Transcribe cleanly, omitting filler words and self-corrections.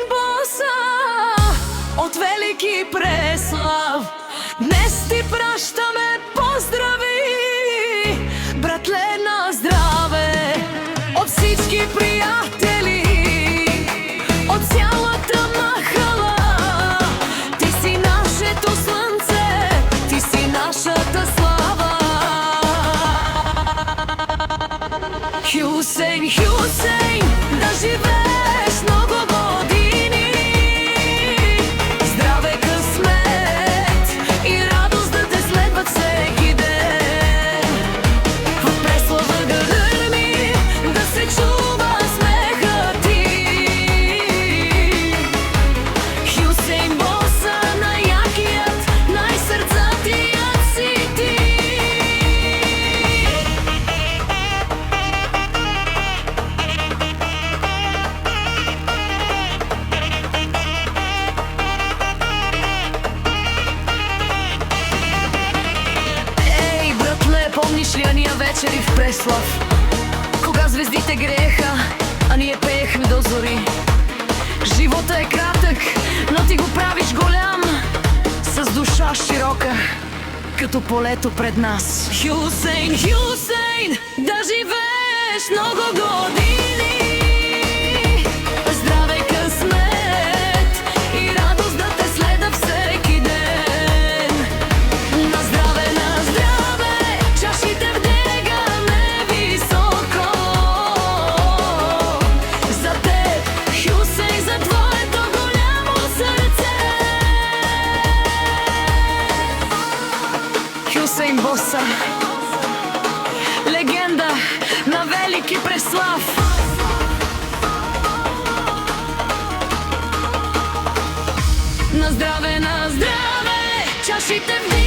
Боса от Велики Преслав. Днес ти пращаме поздрави, братле, на здраве, от всички приятели, от цялата махала. Ти си нашето слънце, ти си нашата слава. Хюсейн, Хюсейн, да живееш много години, здраве, късмет и радост да те следват всеки ден. В Преслава гърми да се чува смехът ти. Хюсейн Боса, най-якият, най-сърцатият си ти. Ей, братле, помниш ли ания вечери в Преслав, кога звездите грееха, а ние пеехме до зори? Живота е кратък, но ти го правиш голям, с душа широка, като полето пред нас. Хюсейн, Хюсейн, да живееш много години, здраве, късмет и радост да те следа всеки ден. На здраве, чашите вдигаме високо за теб, Хюсейн, за твоето голямо сърце. Хюсейн Боса, легенда на Велики Преслав. На здраве, чашите вдигаме